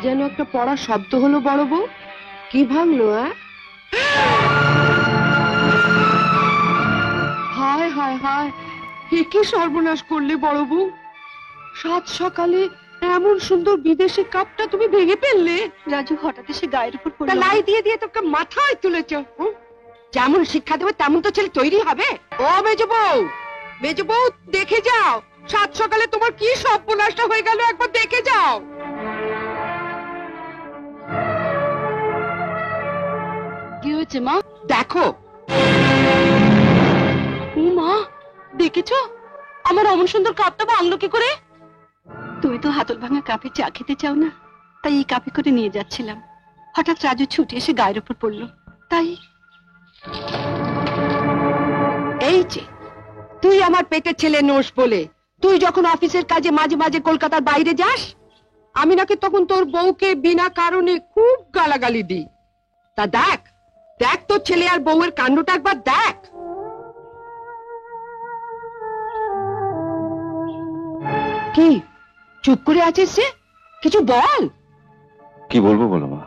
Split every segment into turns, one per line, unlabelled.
যেন একটা পড়া শব্দ হলো বড় বউ। কি ভাঙলো? হায় হায় হায়, এ কি সর্বনাশ করলে বড় বউ? সাত সকালে এমন সুন্দর বিদেশি কাপটা তুমি ভেঙে ফেললে।
রাজু হঠাৎ এসে গায়ের উপর পড়ল।
লাই দিয়ে দিয়ে তোকে মাথায় তুলেছ। যেমন শিক্ষা দেবে তেমন তো ছেলে তৈরি হবে। ও মেজ বউ, মেজ বউ দেখে যাও, সাত সকালে তোমার কি সর্বনাশটা হয়ে গেল, একবার দেখে যাও।
কি হয়েছে মা?
দেখো।
ও মা, দেখেছো আমার অমন সুন্দর কাপটা ভাঙলো কি করে? তুমি তো হাতল ভাঙা কাপে চা খেতে চাও না, তাই এই কাপে করে নিয়ে যাচ্ছিলাম। হঠাৎ রাজু ছুটে এসে গায়ের উপর পড়লো, তাই।
এই যে তুই আমার পেটের ছেলে নোস বলে তুই যখন অফিসের কাজে মাঝে মাঝে কলকাতার বাইরে যাস, আমি নাকি তখন তোর বউকে বিনা কারণে খুব গালাগালি দিই। তা দেখ দেখ তোর ছেলে আর বউয়ের কাণ্ডটা একবার দেখ। কি চুপ করে আছিস সে? কিছু বল।
কি বলবো বলো মা,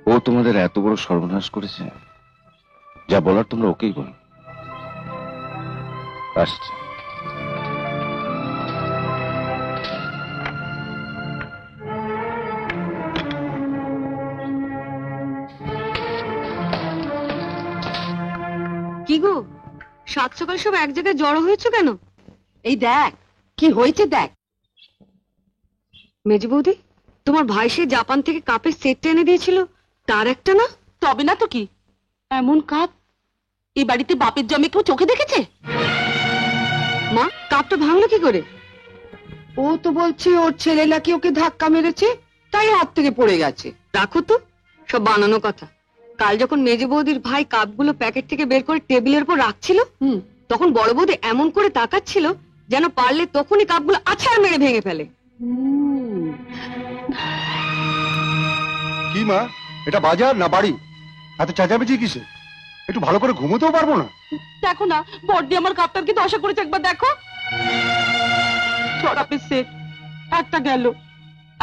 ও তোমাদের এত বড় সর্বনাশ করেছে, যা বলার তোমরা ওকেই বলো। আসছি।
কি গো, সাত সকাল সব এক জায়গায় জড়ো হয়েছে কেন? এই দেখ কি হয়েছে দেখ। মেজ বৌদি, তোমার ভাই সে জাপান থেকে কাপের সেটটা এনে দিয়েছিল, তার একটা না?
তবে না তো কি, এমন কাপ এই বাড়িতে বাপের জমে কেউ চোখে দেখেছে?
মা, কাপটা ভাঙলো কি করে? ও তো বলছে ওর ছেলে নাকি ওকে ধাক্কা মেরেছে, তাই হাত থেকে পড়ে গেছে। রাখো তো, সব বানানো কথা। কাল যখন মেজে বৌদির ভাই কাপগুলো প্যাকেট থেকে বের করে টেবিলের উপর রাখছিল, তখন বড় বৌদি এমন করে তাকাচ্ছিল যেন পারলে তখনই কাপগুলো আছাড় মেরে ভেঙে ফেলে।
কি মা, এটা বাজার না বাড়ি? এত চেঁচামেচি কিসে? একটু ভালো করে ঘুমোতেও পারবো না?
দেখো না বড়দি আমার কাপটার কি দশা করেছে, একবার দেখো। ছড়াপের সেট একটা গেল,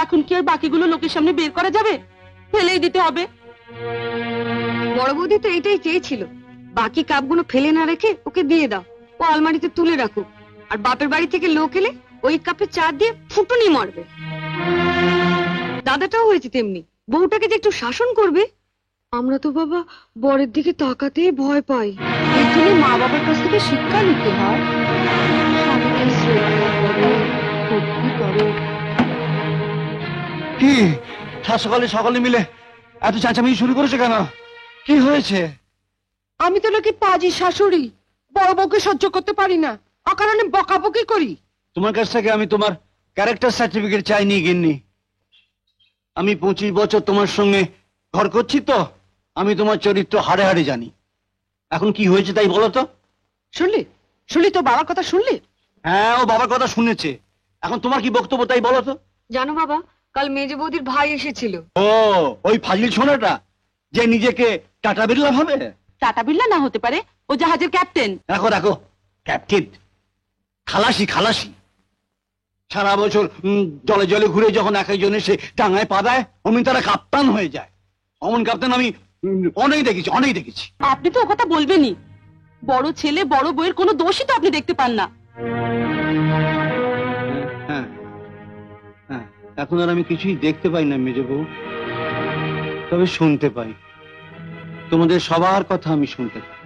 এখন কি আর বাকিগুলো লোকের সামনে বের করা যাবে? ফেলেই দিতে হবে।
বড় বৌদি তো এটাই চেয়েছিল, বাকি কাপগুলো ফেলে না রেখে ওকে দিয়ে দাও, ও আলমারিতে তুলে রাখুক, আর বাপের বাড়ি থেকে লোক এলে ওই কাপে চা দিয়ে ফুটুনি মারবে। দাদাটাও হয়েছে তেমনি, বউটাকে যে একটু শাসন করবে। আমরা তো বাবা বরের দিকে তাকাতে ভয় পাই, এর জন্য মা বাবার কাছ থেকে শিক্ষা নিতে হয়।
কি সকালে সকালে মিলে এত চেঁচামেচি শুরু করেছে কেন? কি হয়েছে?
আমি তো নাকি পাজি শাশুড়ি, বড় বউকে সহ্য করতে পারি না, অকারণে বকাবকি করি।
তোমার কাছ থেকে আমি তোমার ক্যারেক্টার সার্টিফিকেট চাইনি গিন্নি। আমি 25 বছর তোমার সঙ্গে ঘর করছি, তো আমি তোমার চরিত্র হাড়ে হাড়ে জানি। এখন কি হয়েছে তাই বলো তো।
শুনলি তো বাবার কথা শুনলি?
হ্যাঁ, ও বাবার কথা শুনেছে, এখন তোমার কি বক্তব্য তাই বলো তো।
জানো বাবা, কাল মেজে বৌদির ভাই এসেছিল।
ও, ওই ফাজিল ছোনাটা যে নিজেকে টাটা বিড়লা ভাবে।
টাটা বিড়লা না হতে পারে, ও জাহাজের ক্যাপ্টেন।
দেখো দেখো, ক্যাপ্টেন খালাসি খালাসি সারা বছর জলে জলে ঘুরে যখন এক একজন এসে ডাঙায় পা দেয়, অমনি তারা কাপ্তান হয়ে যায়। অমন কাপ্তান আমি অনেক দেখেছি।
আপনি তো ও কথা বলবেনই, বড় ছেলে বড় বউয়ের কোনো দোষই তো আপনি দেখতে পান না।
হ্যাঁ হ্যাঁ, এখন আর আমি কিছুই দেখতে পাই না মেজো বউ, তবে শুনতে পাই। তোমাদের সবার কথা আমি শুনতে পাই।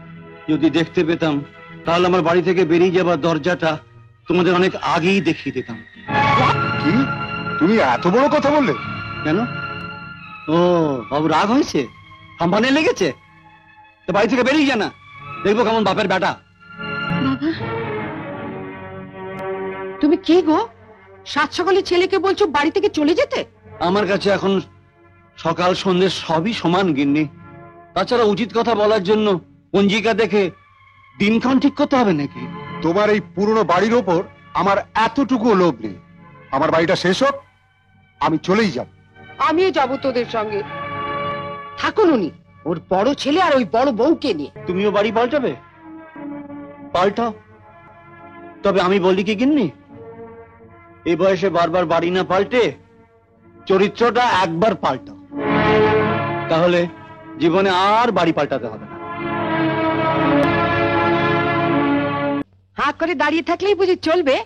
যদি দেখতে পেতাম তাহলে আমার বাড়ি থেকে বেরিয়ে যাবার দরজাটা তোমাদের অনেক আগেই দেখিয়ে দিতাম।
কি তুমি এত বড় কথা বললে?
কেন? ও বাবু রাগ হয়েছে, হাম্পানে লেগেছে? তো বাড়ি থেকে বেরিয়ে যা না, দেখবো কেমন বাপের বেটা।
বাবা,
তুমি কি গো, সাত সকালে ছেলেকে বলছো বাড়ি থেকে চলে যেতে?
আমার কাছে এখন সকাল সন্ধ্যে সবই সমান গিন্নি। তাছাড়া উচিত কথা বলার জন্য পঞ্জিকা দেখে দিনক্ষণ ঠিক করতে হবে নাকি?
তোমার এই পুরনো বাড়ির ওপর আমার এতটুকু লোভ নেই। আমার বাড়িটা শেষ হোক, আমি চলেই যাব।
আমিও যাবো তোদের সঙ্গে। থাকুন উনি, ওর বড় ছেলে আর ওই বড় বউকে নিয়ে।
তুমিও বাড়ি পাল্টাবে? পাল্টাও, তবে আমি বলি কি গিন্নি, এই বয়সে বারবার বাড়ি না পাল্টে চরিত্রটা একবার পাল্টাও, তাহলে জীবনে আর বাড়ি পাল্টাতে হবে না।
হাঁ করে দাঁড়িয়ে থাকলেই বুঝি চলবে?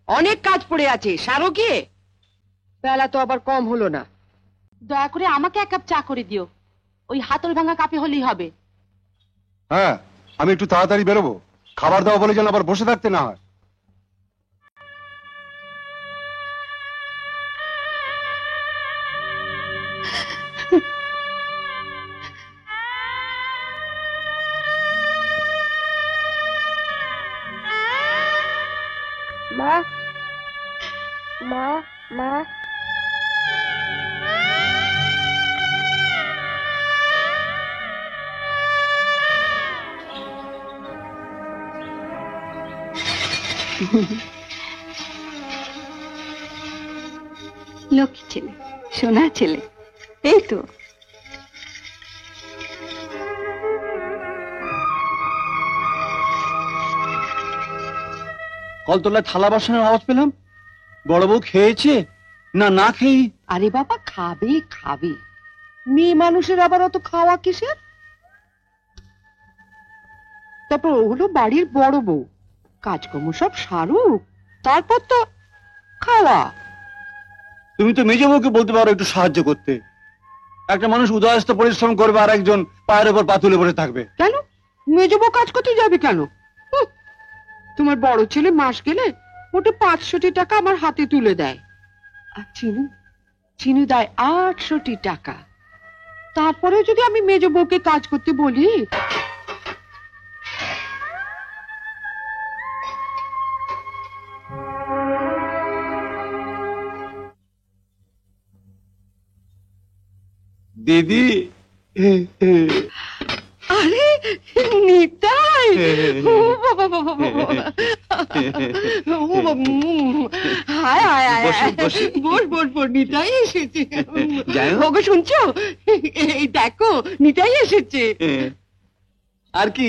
অনেক কাজ পড়ে আছে, সারো গিয়ে। বেলা তো আবার কম হলো না।
দয়া করে আমাকে এক কাপ চা করে দিও, ওই হাতল ভাঙা কাপে হলেই হবে।
হ্যাঁ, আমি একটু তাড়াতাড়ি বেরোবো, খাবার দাওয়া বলে যেন আবার বসে থাকতে না হয়।
মা, মা, মা।
লক্ষ্মী ছেলে, সোনা ছেলে, এই তো।
কলতলায় থালা বাসনের আওয়াজ পেলাম, বড় বউ খেয়েছে না না খেয়ে?
আরে বাবা, খাবে খাবে, মেয়ে মানুষের আবার অত খাওয়া কিসের? তারপর ও হলো বাড়ির বড় বউ, কাজকর্ম সব সারুক, তারপর তো খাওয়া।
তুমি তো মেজে বউকে বলতে পারো একটু সাহায্য করতে। একটা মানুষ উদয়স্ত পরিশ্রম করবে আর একজন পায়ের উপর পা তুলে বসে থাকবে।
কেন মেজ বউ কাজ করতে যাবে কেন? হুঁ, তোমার বড় ছেলে মাস গেলে মোটে 500 টাকা আমার হাতে তুলে দেয়, আর চিনু চিনু দেয় 800 টাকা। তারপরে যদি আমি মেজ বউকে কাজ করতে বলি,
দিদি,
আরে নিতাই, ও বাবা বাবা বাবা, ও বাবা, হায় হায় হায়, বস বস বস, নিতাই এসেছে। ওগো শুনছো, এই দেখো নিতাই এসেছে।
আর কি,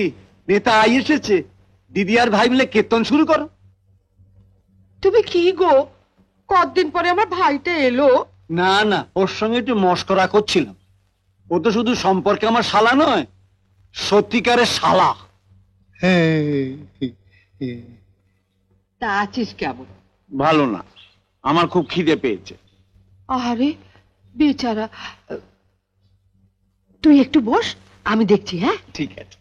নেতা আই এসেছে, দিদি আর ভাই মিলে কীর্তন শুরু করো।
তুমি কি গো, কতদিন পরে আমার ভাইটা এলো?
না না, ওর সঙ্গে একটু মস্করা করছিলাম। ও তো শুধু সম্পর্কে আমার শালা নয়, সত্যিকারের শালা।
তা আছিস কেমন?
ভালো না, আমার খুব খিদে পেয়েছে।
আরে বেচারা, তুই একটু বস, আমি দেখছি। হ্যাঁ
ঠিক আছে।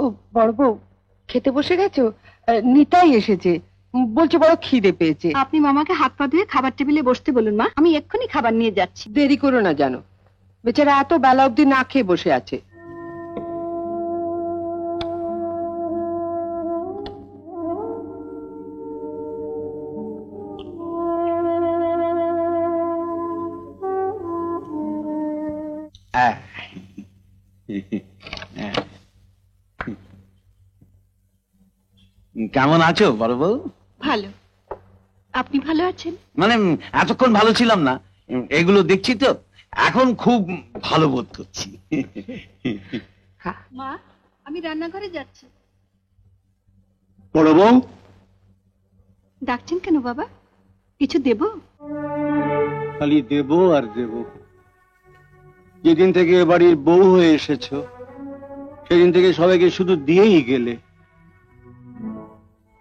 ও বড় বউ, খেতে বসে গেছো? নিতাই এসেছে, বলছে বড় খিদে পেয়েছে।
আপনি মামাকে হাত পা ধুয়ে খাবার টেবিলে বসতে বলুন মা, আমি এক্ষুনি খাবার নিয়ে যাচ্ছি।
দেরি করো না জানো, বেচারা এত বেলা অবধি না খেয়ে বসে আছে।
কেমন আছো বড় বউ?
ভালো, আপনি ভালো আছেন?
মানে এতক্ষণ ভালো ছিলাম না, এগুলো দেখছি তো এখন খুব ভালো বোধ করছি।
মা, আমি রান্নাঘরে যাচ্ছি।
বড় বউ,
ডাকছেন কেন বাবা, কিছু দেব?
খালি দেব আর দেব। যেদিন থেকে এ বাড়ির বউ হয়ে এসেছো, সেদিন থেকে সবাইকে শুধু দিয়েই গেলে,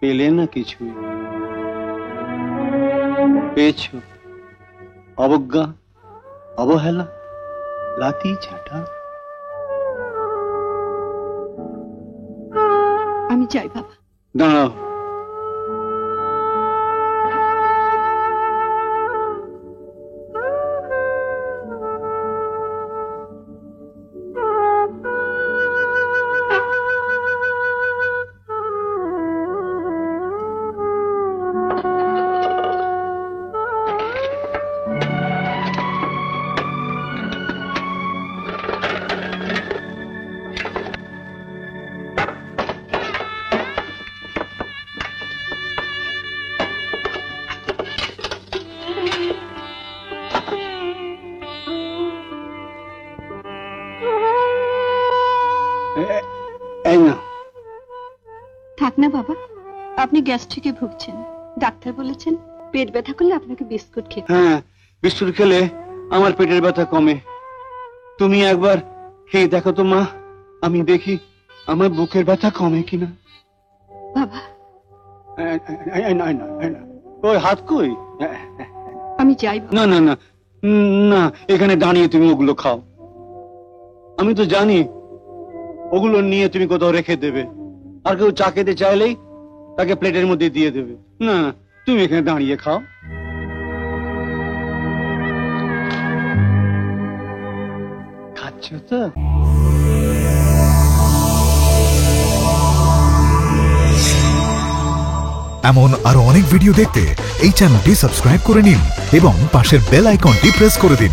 পেলে না কিছুই। পেয়েছো অবজ্ঞা, অবহেলা, লাথি ঝাঁটা।
আমি যাই বাবা।
দাঁড়াও,
গ্যাস্ট্রিকে ভুগছেন, ডাক্তার বলেছেন পেট ব্যথা করলে আপনাকে বিস্কুট খেতে।
হ্যাঁ, বিস্কুট খেলে আমার পেটের ব্যথা কমে। তুমি একবার খেয়ে দেখো তো মা, আমি দেখি আমার বুকের ব্যথা কমে কিনা।
বাবা,
ওই হাত কই?
আমি যাই বাবা।
না না না না, এখানে দাঁড়িয়ে তুমি ওগুলো খাও। আমি তো জানি ওগুলো নিয়ে তুমি কোথাও রেখে দেবে, আর কেউ চা খেতে চাইলেই তাকে প্লেটের মধ্যে দিয়ে দেবে। না না, তুমি এখানে দাঁড়িয়ে খাও। খাচ্ছ তো?
এমন আরো অনেক ভিডিও দেখতে এই চ্যানেলটি সাবস্ক্রাইব করে নিন এবং পাশের বেল আইকনটি প্রেস করে দিন।